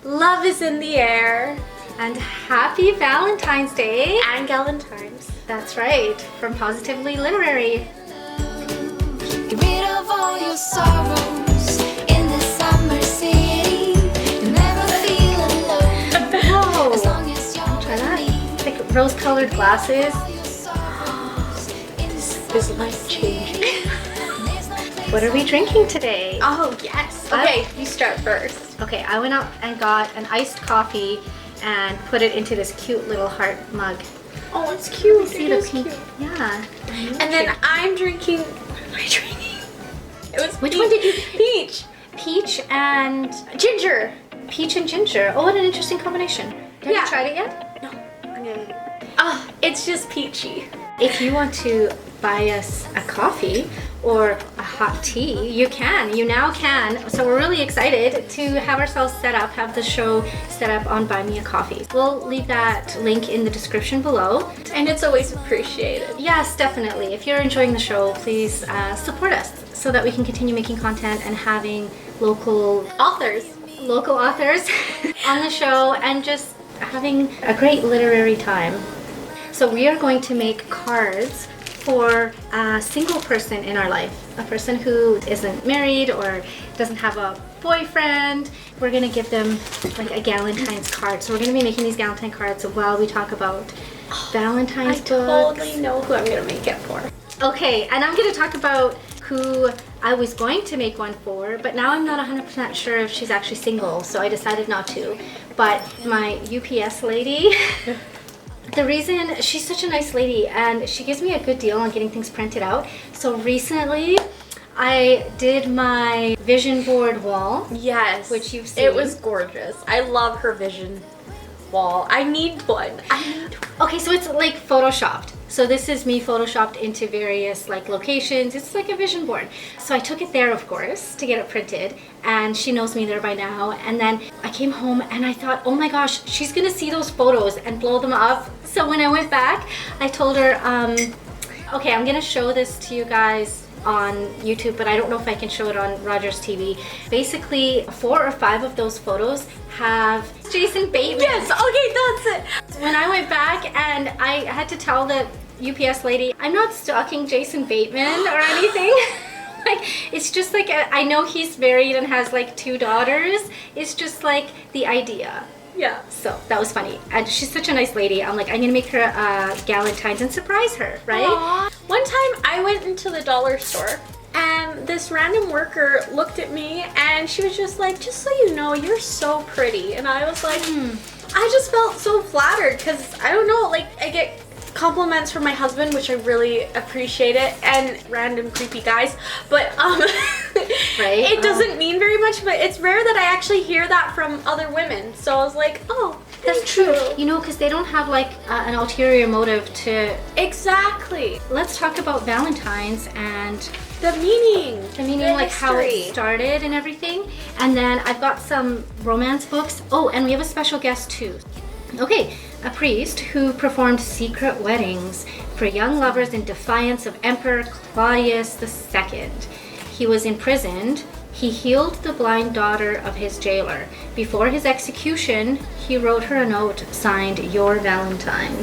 Love is in the air. And happy Valentine's Day. And Galentine's. That's right, from Positively Literary. Get rid of all your sorrows in the summer city. You'll never feel alone. Whoa, As long as you're try with that. me. Like rose-colored glasses. Is life changing? What are we drinking today? Oh, yes. Okay, you start first. Okay, I went out and got an iced coffee and put it into this cute little heart mug. Oh, it's cute. See It the is pink? cute. Yeah. And then I'm drinking. What am I drinking? It was Which one did you? Peach. Peach and Ginger. peach and ginger. Oh, what an interesting combination. Have Yeah. you tried it yet? No. Oh, it's just peachy. If you want to buy us a coffee or a hot tea, you can. You now can. So we're really excited to have ourselves set up, have the show set up on Buy Me a Coffee. We'll leave that link in the description below. And it's always appreciated. Yes, definitely. If you're enjoying the show, please support us so that we can continue making content and having local Authors. authors on the show and just having a great literary time. So we are going to make cards for a single person in our life, a person who isn't married or doesn't have a boyfriend. We're gonna give them like a Galentine's card. So we're gonna be making these Galentine cards while we talk about Valentine's I books. totally know who I'm gonna make it for. Okay, and I'm gonna talk about who I was going to make one for, but now I'm not 100% sure if she's actually single, so I decided not to. But my UPS lady, the reason, she's such a nice lady and she gives me a good deal on getting things printed out. So recently I did my vision board wall. Yes. Which you've seen. It was gorgeous. I love her vision wall. I need one. Okay, so it's like photoshopped. So this is me photoshopped into various like locations. It's like a vision board. So I took it there, of course, to get it printed, and she knows me there by now. And then I came home and I thought, oh my gosh, she's gonna see those photos and blow them up. So when I went back, I told her, okay, I'm gonna show this to you guys on YouTube, but I don't know if I can show it on Rogers TV. Basically, 4 or 5 of those photos have Jason Bateman. Yes, okay, that's it. When I went back and I had to tell the UPS lady, I'm not stalking Jason Bateman or anything. Like, it's just like, I know he's married and has like 2 daughters. It's just like the idea. Yeah. So that was funny. And she's such a nice lady. I'm like, I'm gonna make her a Galentine's and surprise her, right? Aww. One time I went into the dollar store and this random worker looked at me and she was just like, just so you know, you're so pretty. And I was like, I just felt so flattered because I don't know, like I get compliments from my husband, which I really appreciate it, and random creepy guys, but Right? it doesn't mean very much, but it's rare that I actually hear that from other women. So I was like, oh, That's thank true. you. You know, because they don't have like an ulterior motive to. Exactly. Let's talk about Valentine's and The meaning. the meaning, like how it started and everything. And then I've got some romance books. Oh, and we have a special guest too. Okay, a priest who performed secret weddings for young lovers in defiance of Emperor Claudius II. He was imprisoned. He healed the blind daughter of his jailer. Before his execution, he wrote her a note signed, "Your Valentine."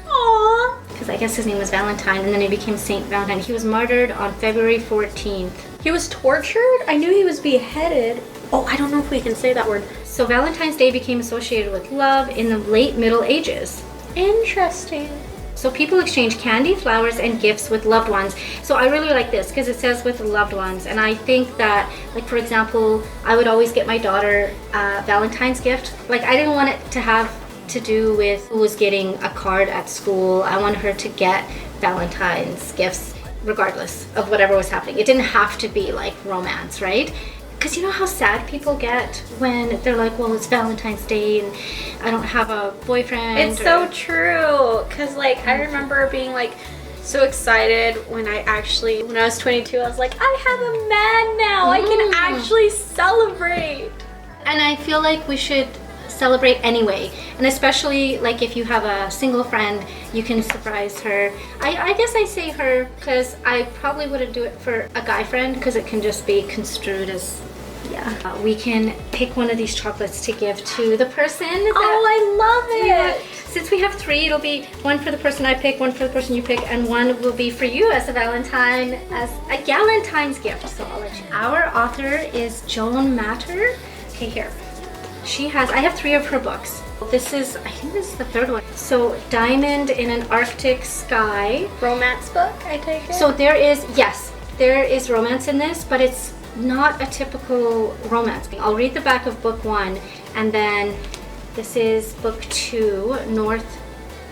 Aww. Because I guess his name was Valentine, and then he became Saint Valentine. He was martyred on February 14th. He was tortured? I knew he was beheaded. Oh, I don't know if we can say that word. So Valentine's Day became associated with love in the late Middle Ages. Interesting. So people exchange candy, flowers, and gifts with loved ones. So I really like this because it says with loved ones. And I think that, like, for example, I would always get my daughter a Valentine's gift. Like, I didn't want it to have to do with who was getting a card at school. I wanted her to get Valentine's gifts regardless of whatever was happening. It didn't have to be like romance, right? Because you know how sad people get when they're like, well, it's Valentine's Day and I don't have a boyfriend. It's so true. Because, like, I remember being, like, so excited when I was 22, I was like, I have a man now. I can actually celebrate. And I feel like we should celebrate anyway, and especially like if you have a single friend, you can surprise her. I guess I say her because I probably wouldn't do it for a guy friend because it can just be construed as Yeah. We can pick one of these chocolates to give to the person. I love it. Since we have 3, it'll be one for the person I pick, one for the person you pick, and one will be for you as a Valentine, as a Galentine's gift. So I'll let you. Our author is Joan Mettauer. Okay, here. I have 3 of her books. I think this is the 3rd one. So Diamond in an Arctic Sky. Romance book, I take it? So there is romance in this, but it's not a typical romance. I'll read the back of book 1, and then this is book 2,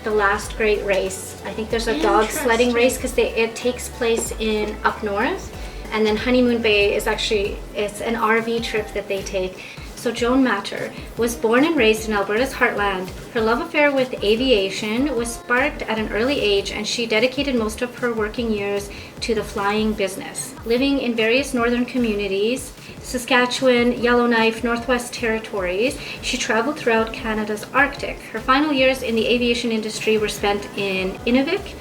The Last Great Race. I think there's a dog sledding race because it takes place in up north. And then Honeymoon Bay it's an RV trip that they take. So Joan Mettauer was born and raised in Alberta's heartland. Her love affair with aviation was sparked at an early age, and she dedicated most of her working years to the flying business. Living in various northern communities, Saskatchewan, Yellowknife, Northwest Territories, she traveled throughout Canada's Arctic. Her final years in the aviation industry were spent in Inuvik,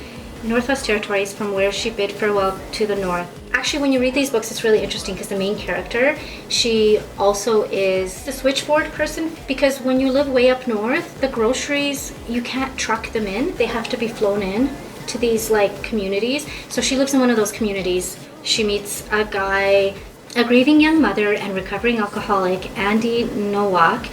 Northwest Territories, from where she bid farewell to the north. Actually, when you read these books, it's really interesting because the main character, she also is the switchboard person, because when you live way up north, the groceries, you can't truck them in. They have to be flown in to these communities. So she lives in one of those communities. She meets a guy, a grieving young mother and recovering alcoholic, Andy Nowak,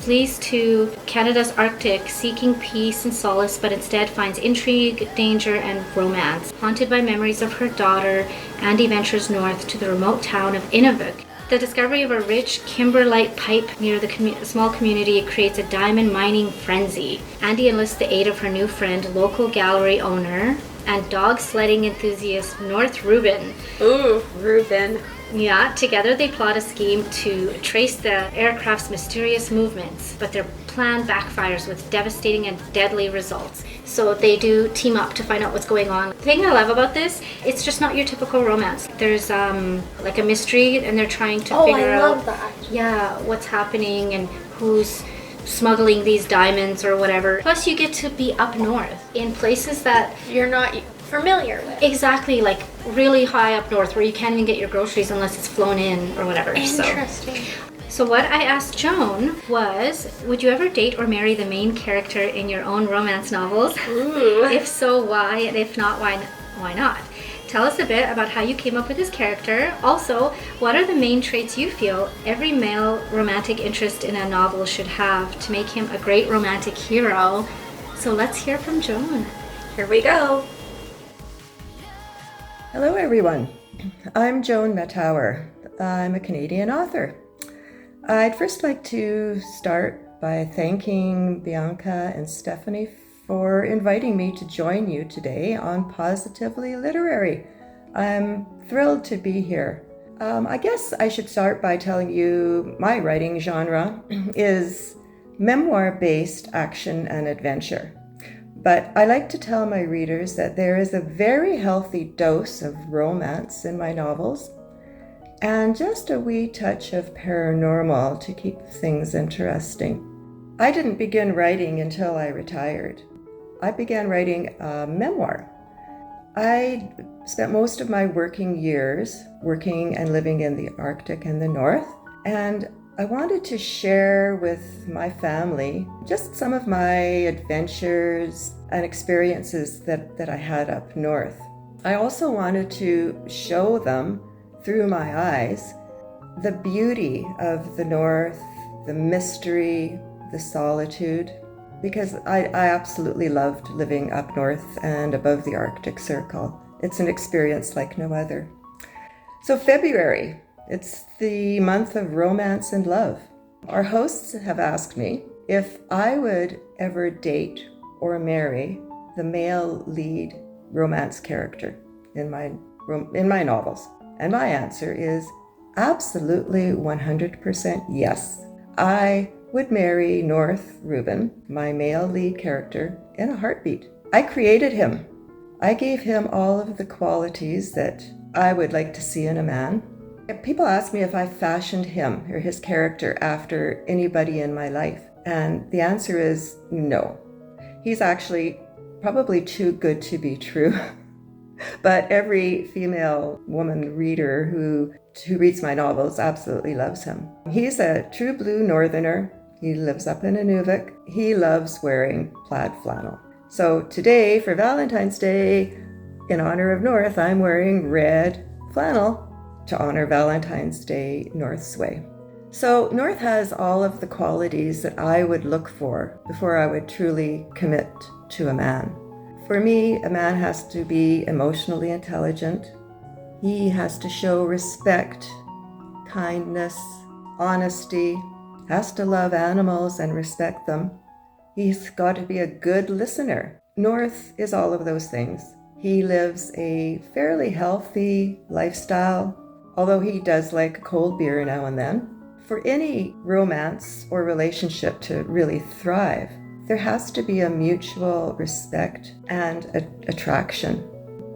flees to Canada's Arctic seeking peace and solace, but instead finds intrigue, danger, and romance. Haunted by memories of her daughter, Andy ventures north to the remote town of Inuvik. The discovery of a rich kimberlite pipe near the small community creates a diamond mining frenzy. Andy enlists the aid of her new friend, local gallery owner, and dog sledding enthusiast North Rubin. Ooh, Rubin. Yeah, together they plot a scheme to trace the aircraft's mysterious movements, but their plan backfires with devastating and deadly results. So they do team up to find out what's going on. The thing I love about this, it's just not your typical romance. There's a mystery, and they're trying to figure out. I love that. Yeah, what's happening and who's smuggling these diamonds or whatever. Plus you get to be up north in places that You're not familiar with. exactly really high up north where you can't even get your groceries unless it's flown in or whatever. Interesting. So what I asked Joan was, would you ever date or marry the main character in your own romance novels? Ooh. If so, why? And if not, why not? Tell us a bit about how you came up with this character. Also, what are the main traits you feel every male romantic interest in a novel should have to make him a great romantic hero? So let's hear from Joan. Here we go. Hello everyone, I'm Joan Mettauer. I'm a Canadian author. I'd first like to start by thanking Bianca and Stephanie for inviting me to join you today on Positively Literary. I'm thrilled to be here. I guess I should start by telling you my writing genre is memoir-based action and adventure. But I like to tell my readers that there is a very healthy dose of romance in my novels and just a wee touch of paranormal to keep things interesting. I didn't begin writing until I retired. I began writing a memoir. I spent most of my working years working and living in the Arctic and the North, and I wanted to share with my family just some of my adventures and experiences that I had up north. I also wanted to show them through my eyes the beauty of the North, the mystery, the solitude, because I absolutely loved living up north and above the Arctic Circle. It's an experience like no other. So February, it's the month of romance and love. Our hosts have asked me if I would ever date or marry the male lead romance character in my novels. And my answer is absolutely 100% yes. I would marry North Rubin, my male lead character, in a heartbeat. I created him. I gave him all of the qualities that I would like to see in a man. People ask me if I fashioned him or his character after anybody in my life, and the answer is no. He's actually probably too good to be true. But every female woman reader who reads my novels absolutely loves him. He's a true blue northerner. He lives up in Inuvik. He loves wearing plaid flannel. So today, for Valentine's Day, in honor of North, I'm wearing red flannel to honor Valentine's Day North's way. So North has all of the qualities that I would look for before I would truly commit to a man. For me, a man has to be emotionally intelligent. He has to show respect, kindness, honesty, has to love animals and respect them. He's got to be a good listener. North is all of those things. He lives a fairly healthy lifestyle, although he does like a cold beer now and then. For any romance or relationship to really thrive, there has to be a mutual respect and attraction.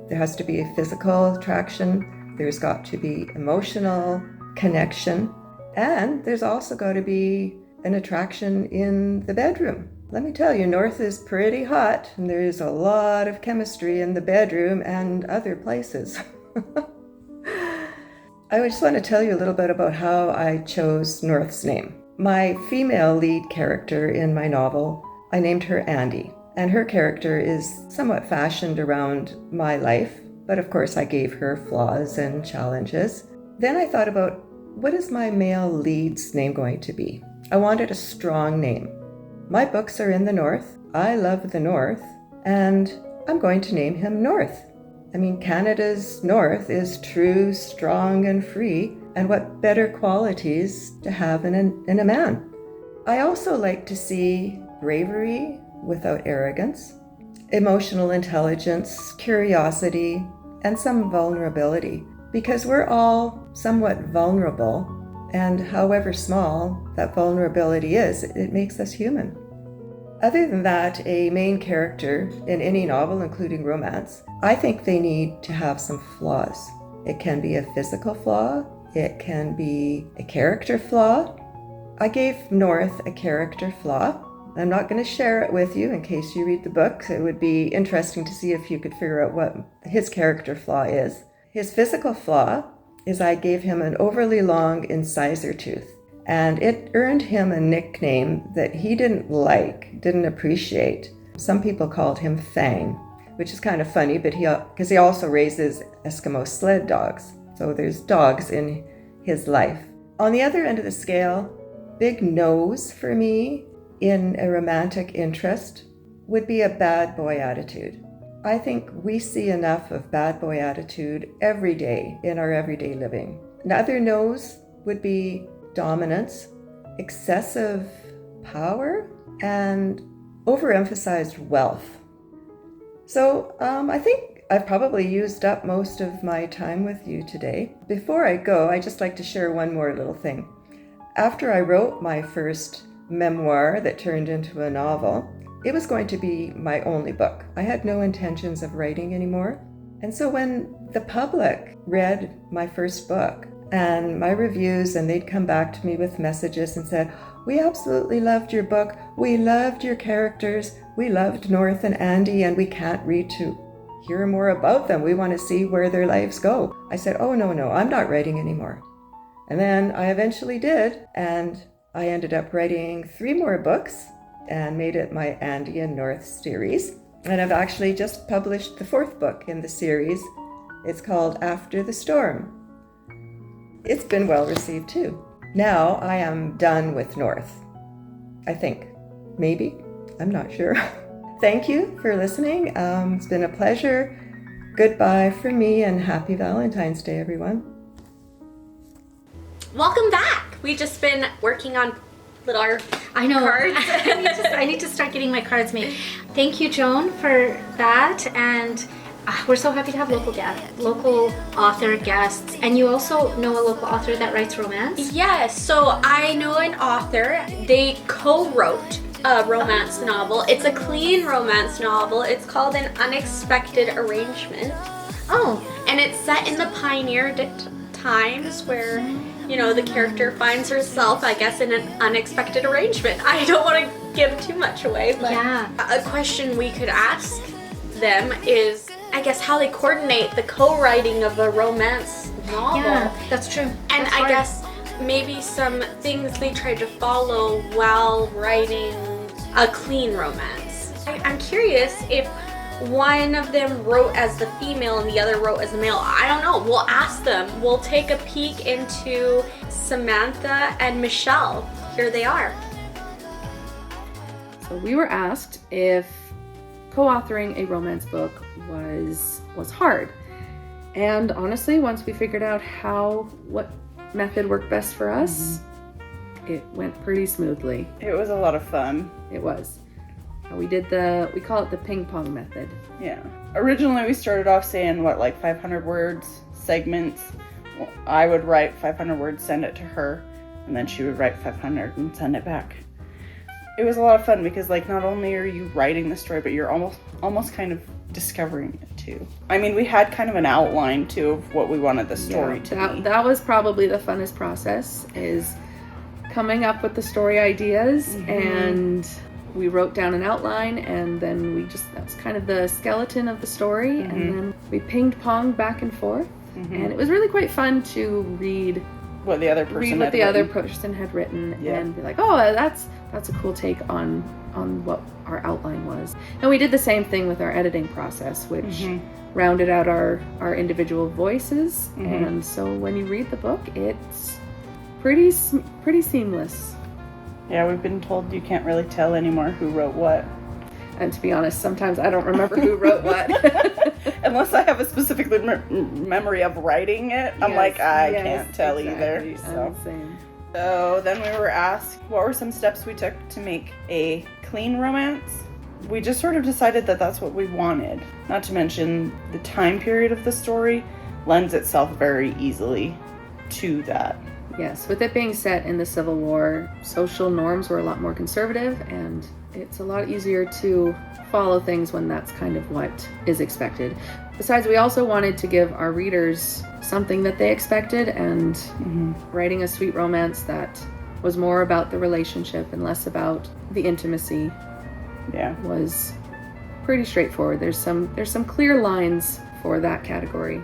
There has to be a physical attraction. There's got to be emotional connection. And there's also got to be an attraction in the bedroom. Let me tell you, North is pretty hot, and there's a lot of chemistry in the bedroom and other places. I just want to tell you a little bit about how I chose North's name. My female lead character in my novel, I named her Andy, and her character is somewhat fashioned around my life, but of course I gave her flaws and challenges. Then I thought about, what is my male lead's name going to be? I wanted a strong name. My books are in the North. I love the North, and I'm going to name him North. I mean, Canada's North is true, strong, and free, and what better qualities to have in a man. I also like to see bravery without arrogance, emotional intelligence, curiosity, and some vulnerability, because we're all somewhat vulnerable, and however small that vulnerability is, it makes us human. Other than that, a main character in any novel, including romance, I think they need to have some flaws. It can be a physical flaw, it can be a character flaw. I gave North a character flaw. I'm not going to share it with you in case you read the book. It would be interesting to see if you could figure out what his character flaw is. His physical flaw is I gave him an overly long incisor tooth, and it earned him a nickname that he didn't appreciate. Some people called him Fang, which is kind of funny, but because he also raises Eskimo sled dogs. So there's dogs in his life. On the other end of the scale, big nose for me in a romantic interest would be a bad boy attitude. I think we see enough of bad boy attitude every day in our everyday living. Another nose would be dominance, excessive power, and overemphasized wealth. So I think I've probably used up most of my time with you today. Before I go, I'd just like to share one more little thing. After I wrote my first memoir that turned into a novel, it was going to be my only book. I had no intentions of writing anymore. And so when the public read my first book and my reviews, and they'd come back to me with messages and said, "We absolutely loved your book. We loved your characters. We loved North and Andy, and we can't read to hear more about them. We want to see where their lives go." I said, "Oh, no, I'm not writing anymore." And then I eventually did, and I ended up writing 3 more books and made it my Andy and North series. And I've actually just published the 4th book in the series. It's called After the Storm. It's been well received too. Now I am done with North, I think. Maybe. I'm not sure. Thank you for listening. It's been a pleasure. Goodbye from me, and happy Valentine's Day, everyone. Welcome back. We've just been working on our I know. cards. I need to start getting my cards made. Thank you, Joan, for that. And we're so happy to have local author guests. And you also know a local author that writes romance? Yes, so I know an author. They co-wrote a romance novel. It's a clean romance novel. It's called An Unexpected Arrangement. Oh. And it's set in the pioneer times where, you know, the character finds herself, I guess, in an unexpected arrangement. I don't want to give too much away, but Yeah. a question we could ask them is, I guess, how they coordinate the co-writing of a romance novel. Yeah, that's true. And That's I hard. guess maybe some things they tried to follow while writing a clean romance. I'm curious if one of them wrote as the female and the other wrote as the male. I don't know. We'll ask them. We'll take a peek into Samantha and Michelle. Here they are. So we were asked if co-authoring a romance book was hard. And honestly, once we figured out what method worked best for us, it went pretty smoothly. It was a lot of fun. It was. We call it the ping pong method. Yeah. Originally we started off saying, 500 words, segments. Well, I would write 500 words, send it to her, and then she would write 500 and send it back. It was a lot of fun because not only are you writing the story, but you're almost kind of discovering it too. I mean, we had kind of an outline too of what we wanted the story to be. That was probably the funnest process, is coming up with the story ideas, and we wrote down an outline, and then that's kind of the skeleton of the story, and then we pinged pong back and forth, and it was really quite fun to read what the other person had written and be like, oh, that's a cool take on what our outline was. And we did the same thing with our editing process, which rounded out our individual voices, and so when you read the book, it's pretty seamless. Yeah, we've been told you can't really tell anymore who wrote what. And to be honest, sometimes I don't remember who wrote what. Unless I have a specific memory of writing it, I'm I can't tell either. So then we were asked, what were some steps we took to make a clean romance? We just sort of decided that that's what we wanted. Not to mention the time period of the story lends itself very easily to that. Yes, with it being set in the Civil War, social norms were a lot more conservative, and it's a lot easier to follow things when that's kind of what is expected. Besides, we also wanted to give our readers something that they expected, and writing a sweet romance that was more about the relationship and less about the intimacy was pretty straightforward. There's some clear lines for that category.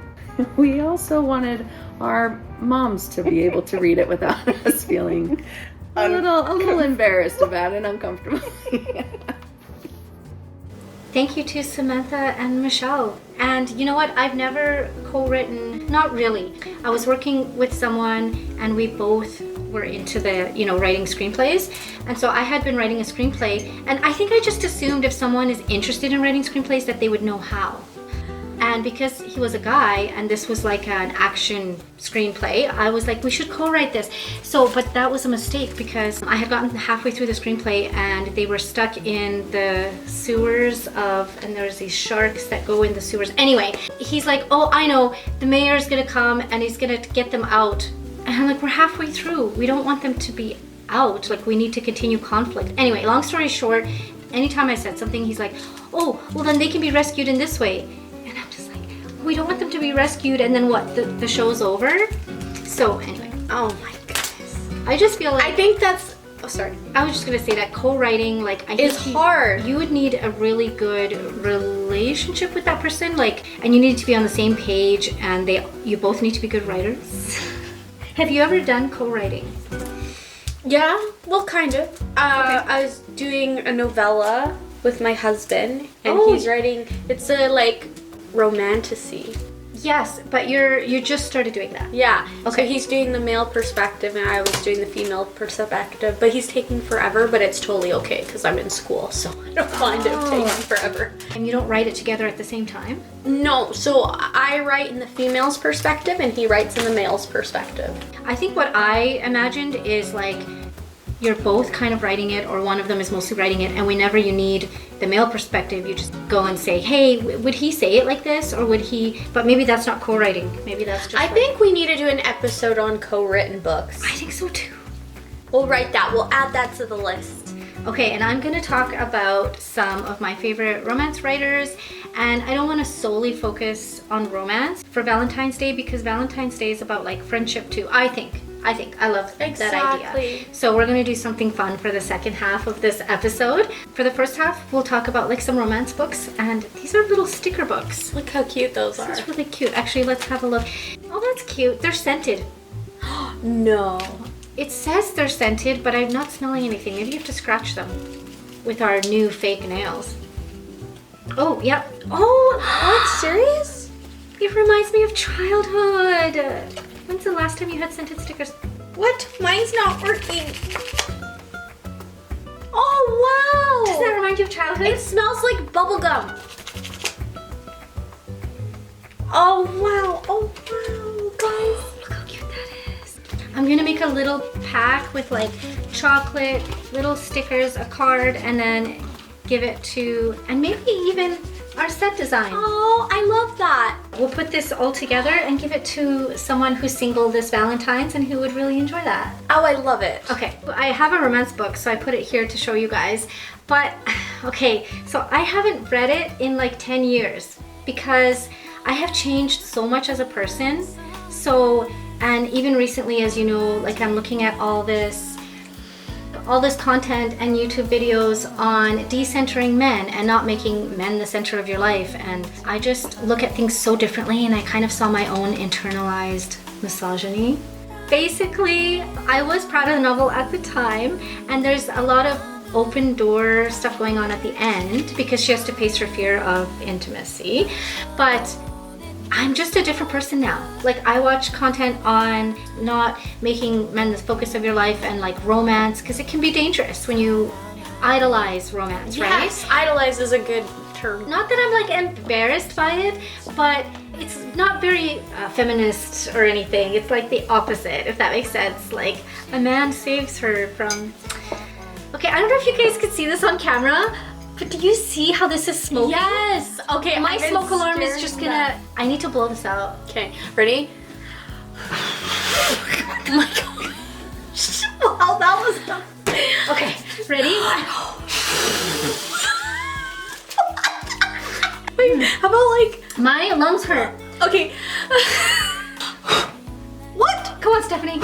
We also wanted our moms to be able to read it without us feeling a little embarrassed about it, uncomfortable. Thank you to Samantha and Michelle. And you know what? I've never co-written, not really. I was working with someone and we both were into the, writing screenplays. And so I had been writing a screenplay, and I think I just assumed if someone is interested in writing screenplays that they would know how. And because he was a guy and this was like an action screenplay, I was like, we should co-write this. But that was a mistake because I had gotten halfway through the screenplay and they were stuck in the sewers and there's these sharks that go in the sewers. Anyway, he's like, oh, I know, the mayor's gonna come and he's gonna get them out. And I'm like, we're halfway through. We don't want them to be out. We need to continue conflict. Anyway, long story short, anytime I said something, he's like, oh, well then they can be rescued in this way. We don't want them to be rescued and then what, the show's over? So anyway, oh my goodness. I just feel like, I think that's, sorry. I was just gonna say that co-writing, is hard. You would need a really good relationship with that person, and you need to be on the same page, and you both need to be good writers. Have you ever done co-writing? Yeah, well, kind of. I was doing a novella with my husband, and he's writing, it's a romantasy. Yes, but you just started doing that. Yeah. Okay. So he's doing the male perspective and I was doing the female perspective, but he's taking forever, but it's totally okay because I'm in school, so I don't mind it taking forever. And you don't write it together at the same time? No, so I write in the female's perspective and he writes in the male's perspective. I think what I imagined is you're both kind of writing it, or one of them is mostly writing it, and whenever you need the male perspective, you just go and say, hey, would he say it like this, or would he, but maybe that's not co-writing, maybe that's just I think we need to do an episode on co-written books. I think so too. We'll write that, we'll add that to the list. Okay, and I'm gonna talk about some of my favorite romance writers, and I don't wanna solely focus on romance for Valentine's Day, because Valentine's Day is about friendship too, I think. I think. I love that Exactly. idea. So we're going to do something fun for the second half of this episode. For the first half, we'll talk about like some romance books, and these are little sticker books. Look how cute those are. That's really cute. Actually, let's have a look. Oh, that's cute. They're scented. No. It says they're scented, but I'm not smelling anything. Maybe you have to scratch them with our new fake nails. Oh, yep. Oh, what? Serious? It reminds me of childhood. When's the last time you had scented stickers? What? Mine's not working. Oh, Does wow. that remind you of childhood? It smells like bubble gum. Oh, wow. Oh, wow, guys. Look how cute that is. I'm gonna make a little pack with like chocolate, little stickers, a card, and then give it to, and maybe even our set design. Oh, I love that. We'll put this all together and give it to someone who's single this Valentine's and who would really enjoy that. Oh, I love it. Okay, I have a romance book, so I put it here to show you guys. But, okay, so I haven't read it in like 10 years because I have changed so much as a person. So, and even recently, as you know, like I'm looking at all this content and YouTube videos on decentering men and not making men the center of your life. And I just look at things so differently, and I kind of saw my own internalized misogyny. Basically, I was proud of the novel at the time, and there's a lot of open door stuff going on at the end because she has to face her fear of intimacy. But I'm just a different person now. Like, I watch content on not making men the focus of your life and like romance, because it can be dangerous when you idolize romance, right? Yes, idolize is a good term. Not that I'm like embarrassed by it, but it's not very feminist or anything. It's like the opposite, if that makes sense. Like, a man saves her from... Okay, I don't know if you guys could see this on camera, but do you see how this is smoking? Yes. Okay, My I've been smoke alarm is staring just at gonna... that. I need to blow this out. Okay, ready? Oh my god. Wow, that was tough. Okay, ready? Wait, how about like... My lungs hurt. Okay. What? Come on, Stephanie.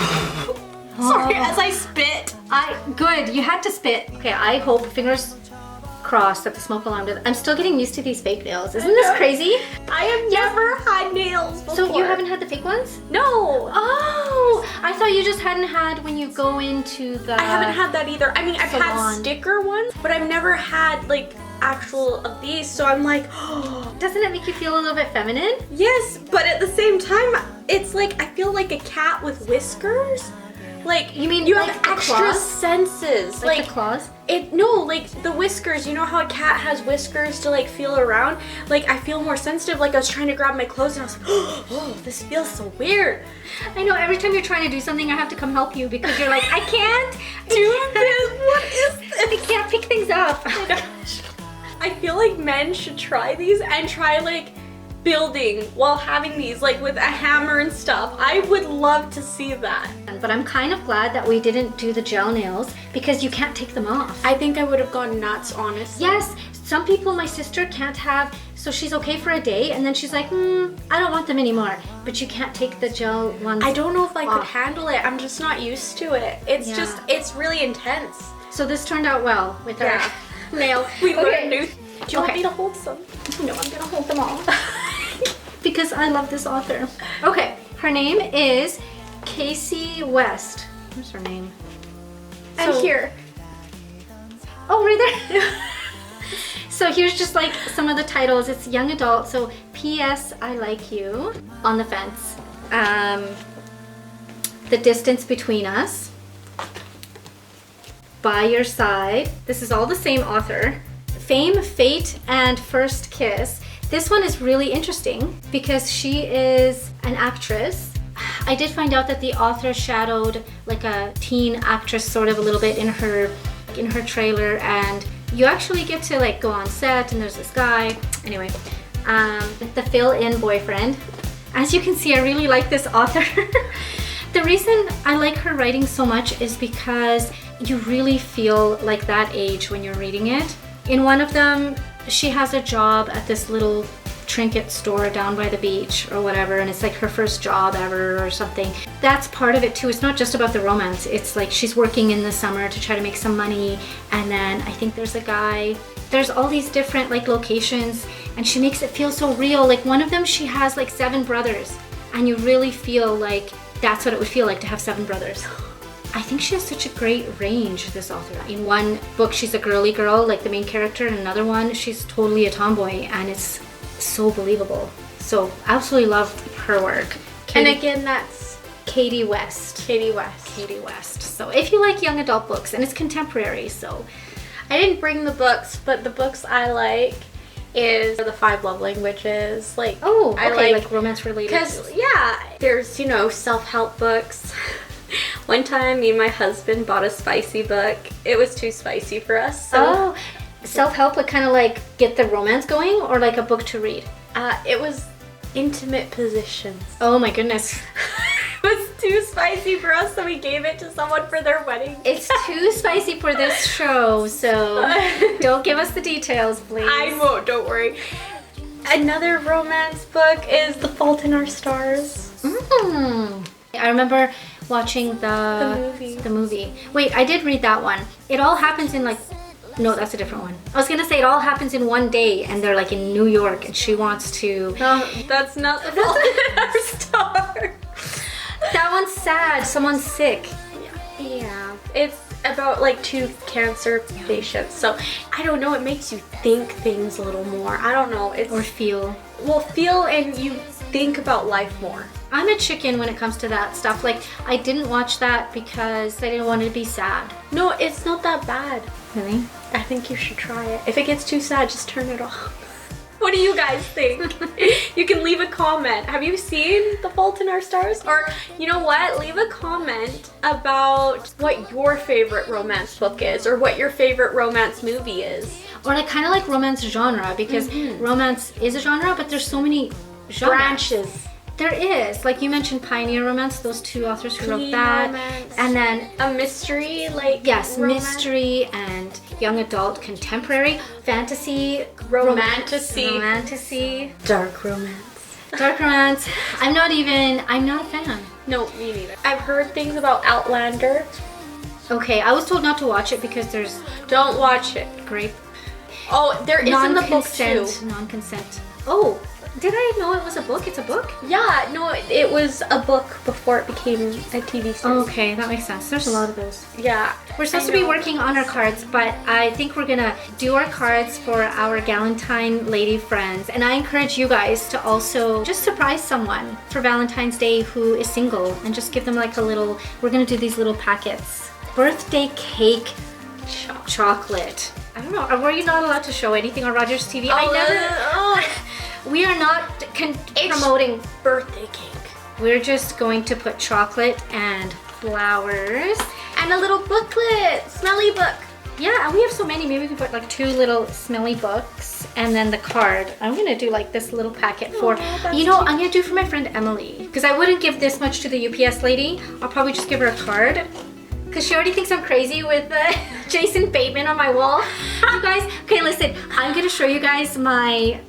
Sorry, as I spit. Good, you had to spit. Okay, I hope, fingers crossed, that the smoke alarm does. I'm still getting used to these fake nails. Isn't this crazy? I have never had nails before. So you haven't had the fake ones? No. Oh, I thought you just hadn't had when you go into the... I haven't had that either. I mean, I've had salon. sticker ones, but I've never had like actual of these. So I'm like, oh, Doesn't it make you feel a little bit feminine? yes, but at the same time, it's like I feel like a cat with whiskers. Like, You mean you like have the extra claws? senses. Like the claws? Like the whiskers. You know how a cat has whiskers to like feel around? Like, I feel more sensitive. Like, I was trying to grab my clothes and I was like, oh, this feels so weird. I know, every time you're trying to do something, I have to come help you because you're like, I can't Do this. What is this? I can't pick things up. Oh my gosh. I feel like men should try these and try like building while having these, like with a hammer and stuff. I would love to see that. But I'm kind of glad that we didn't do the gel nails because you can't take them off. I think I would have gone nuts, honestly. Yes, some people, my sister can't have, so she's okay for a day and then she's like, I don't want them anymore. But you can't take the gel ones. I don't know if I could off. handle it. I'm just not used to it. It's Yeah. just, it's really intense. So this turned out well with Yeah. our nail. We Okay. learned new. Do you want Okay. me to hold some? No, I'm gonna hold them all. Because I love this author. Okay, her name is Casey West. What's her name? And So- here. Oh, right there. So here's just like some of the titles. It's young adult. So P.S. I Like You, On the Fence, The Distance Between Us, By Your Side. This is all the same author. Fame, Fate, and First Kiss. This one is really interesting because she is an actress. I did find out that the author shadowed like a teen actress sort of a little bit in her trailer, and you actually get to like go on set and there's this guy. Anyway, the fill-in boyfriend. As you can see, I really like this author. The reason I like her writing so much is because you really feel like that age when you're reading it. In one of them, she has a job at this little trinket store down by the beach or whatever, and it's like her first job ever or something. That's part of it too. It's not just about the romance. It's like she's working in the summer to try to make some money, and then I think there's a guy. There's all these different like locations, and she makes it feel so real. Like one of them, she has like 7 brothers, and you really feel like that's what it would feel like to have 7 brothers. I think she has such a great range, this author. In one book, she's a girly girl, like the main character. In another one, she's totally a tomboy, and it's so believable. So, absolutely love her work. And again, that's Katie West. Katie West. Katie West. So, if you like young adult books, and it's contemporary, so. I didn't bring the books, but the books I like is The 5 Love Languages. Like, oh, okay, I like romance related. Because, yeah, there's, you know, self-help books. One time, me and my husband bought a spicy book. It was too spicy for us. So oh, self-help, like kind of like get the romance going, or like a book to read? It was intimate positions. Oh my goodness. It was too spicy for us, so we gave it to someone for their wedding. It's too spicy for this show, so don't give us the details, please. I won't, don't worry. Another romance book is The Fault in Our Stars. I remember watching the movie. Wait, I did read that one. It all happens in like, no, that's a different one. I was gonna say it all happens in one day, and they're like in New York, and she wants to. No, that's not The Fault in Our Stars. That one's sad. Someone's sick. Yeah. It's about like 2 cancer patients. So I don't know. It makes you think things a little more. I don't know. It's Or feel. Well, feel and you think about life more. I'm a chicken when it comes to that stuff. Like, I didn't watch that because I didn't want it to be sad. No, it's not that bad. Really? I think you should try it. If it gets too sad, just turn it off. What do you guys think? You can leave a comment. Have you seen The Fault in Our Stars? Or, you know what? Leave a comment about what your favorite romance book is, or what your favorite romance movie is. Or like kind of like romance genre, because romance is a genre, but there's so many genres. Branches. There is. Like you mentioned Pioneer Romance, those 2 authors who wrote Teen that. romance. And then A mystery, like yes, romance. mystery and young adult contemporary, fantasy, Romantasy. Dark romance. dark romance. I'm not a fan. No, me neither. I've heard things about Outlander. Okay, I was told not to watch it because there's Don't watch it. grape. Oh, there is in the book too. Non-consent. Oh, did I know it was a book? It's a book? Yeah, no, it was a book before it became a TV series. Okay, that makes sense. There's a lot of those. Yeah. We're supposed to be working on our cards, but I think we're gonna do our cards for our Valentine lady friends. And I encourage you guys to also just surprise someone for Valentine's Day who is single, and just give them like a little, we're gonna do these little packets. Birthday cake chocolate. I don't know, were you not allowed to show anything on Rogers TV? We are not promoting birthday cake. We're just going to put chocolate and flowers. And a little booklet, smelly book. Yeah, and we have so many. Maybe we can put like 2 little smelly books, and then the card. I'm gonna do like this little packet for, you know, I'm gonna do for my friend Emily, because I wouldn't give this much to the UPS lady. I'll probably just give her a card, because she already thinks I'm crazy with Jason Bateman on my wall. You guys, okay, listen, I'm gonna show you guys my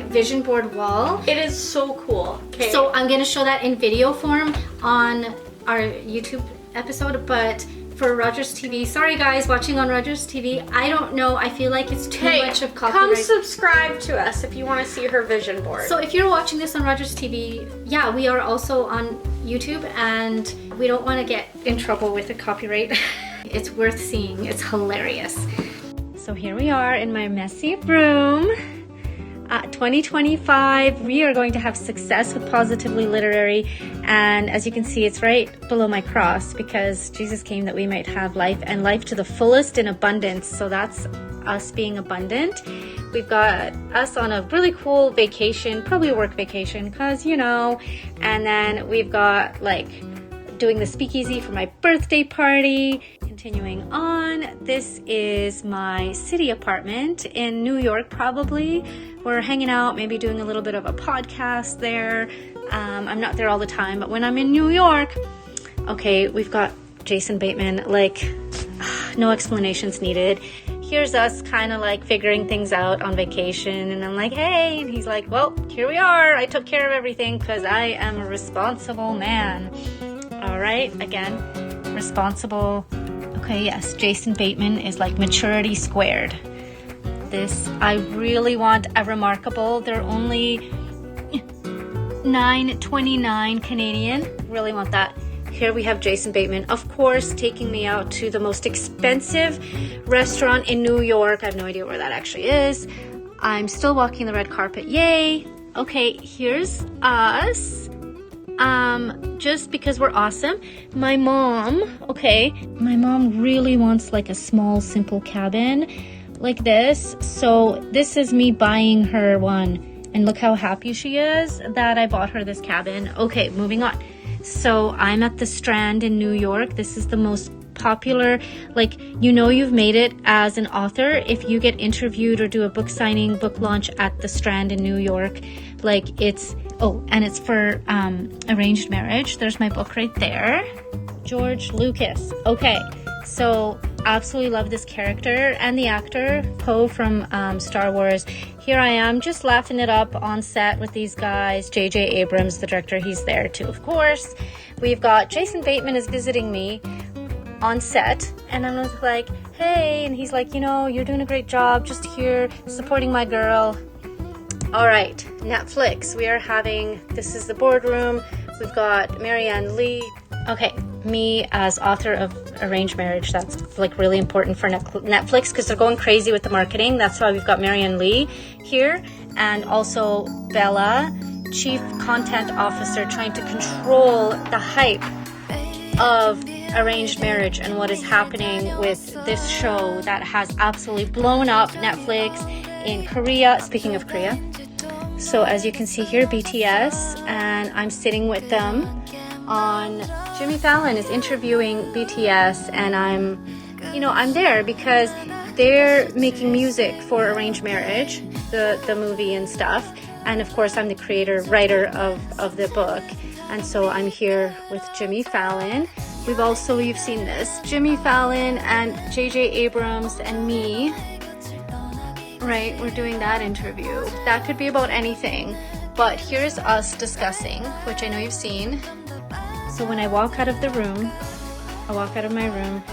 vision board wall. It is so cool. Okay. So I'm gonna show that in video form on our YouTube episode, but for Rogers TV, sorry guys watching on Rogers TV, I don't know, I feel like it's too much of copyright. Come subscribe to us if you want to see her vision board. So if you're watching this on Rogers TV, yeah, we are also on YouTube, and we don't want to get in trouble with the copyright. It's worth seeing, it's hilarious. So here we are in my messy room. 2025, we are going to have success with Positively Literary, and as you can see, it's right below my cross, because Jesus came that we might have life, and life to the fullest in abundance. So that's us being abundant. We've got us on a really cool vacation, probably a work vacation, because you know, and then we've got like doing the speakeasy for my birthday party. Continuing on, this is my city apartment in New York, probably. We're hanging out, maybe doing a little bit of a podcast there. I'm not there all the time, but when I'm in New York, okay, we've got Jason Bateman, like, no explanations needed. here's us kind of like figuring things out on vacation. And I'm like, hey, and he's like, well, here we are. I took care of everything because I am a responsible man. All right, again, responsible. Okay, yes, Jason Bateman is like maturity squared. This, I really want a remarkable. They're only $9.29 Canadian. Really want that. Here we have Jason Bateman, of course, taking me out to the most expensive restaurant in New York. I have no idea where that actually is. I'm still walking the red carpet. Yay. Okay, here's us. Just because we're awesome. My mom really wants like a small, simple cabin like this. So this is me buying her one. And look how happy she is that I bought her this cabin. Okay, moving on. So I'm at the Strand in New York. This is the most popular, like, you know, you've made it as an author if you get interviewed or do a book signing, book launch at the Strand in New York. Like, it's, oh, and it's for arranged marriage. There's my book right there. George Lucas. Okay, so absolutely love this character and the actor, Poe from Star Wars. Here I am just laughing it up on set with these guys. J.J. Abrams, the director, he's there too, of course. We've got Jason Bateman is visiting me on set, and I'm like, hey, and he's like, you know, you're doing a great job just here supporting my girl. All right, Netflix. We are having, this is the boardroom. We've got Marianne Lee. Okay, me as author of Arranged Marriage, that's like really important for Netflix because they're going crazy with the marketing. That's why we've got Marianne Lee here, and also Bella, Chief Content Officer, trying to control the hype of Arranged Marriage and what is happening with this show that has absolutely blown up Netflix in Korea. Speaking of Korea, so as you can see here, BTS, and I'm sitting with them on Jimmy Fallon is interviewing BTS, and I'm there because they're making music for Arranged Marriage, the movie and stuff, and of course I'm the writer of the book, and so I'm here with Jimmy Fallon. You've seen this, Jimmy Fallon and J.J. Abrams and me, right? We're doing that interview. That could be about anything, but here's us discussing, which I know you've seen. So when I walk out of my room,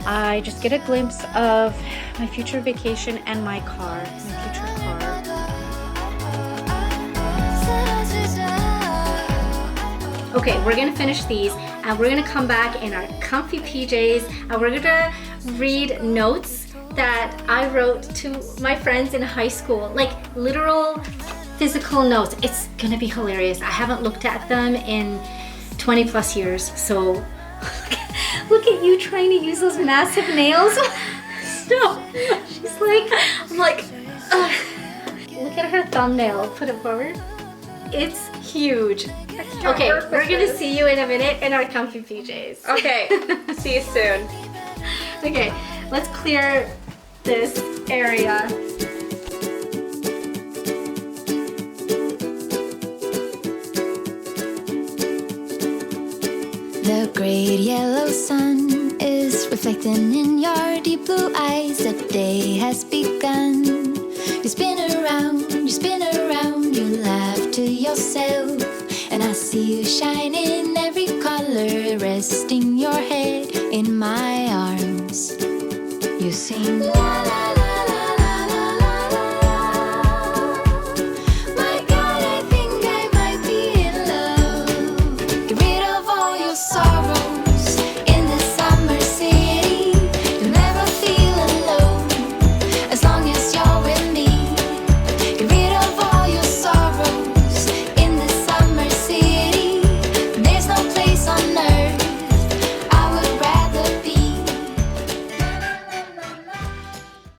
I just get a glimpse of my future vacation and my car, my future car. Okay, we're gonna finish these and we're gonna come back in our comfy PJs and we're gonna read notes that I wrote to my friends in high school, like literal physical notes. It's gonna be hilarious. I haven't looked at them in 20 plus years, so look at you trying to use those massive nails. Stop. She's like, I'm like, ugh. Look at her thumbnail. Put it forward. It's huge. Okay, we're gonna see you in a minute in our comfy PJs. Okay, see you soon. Okay, let's clear this area. The great yellow sun is reflecting in your deep blue eyes. The day has begun. You spin around, you laugh to yourself. And I see you shine in every color, resting your head in my arms. You sing la la la.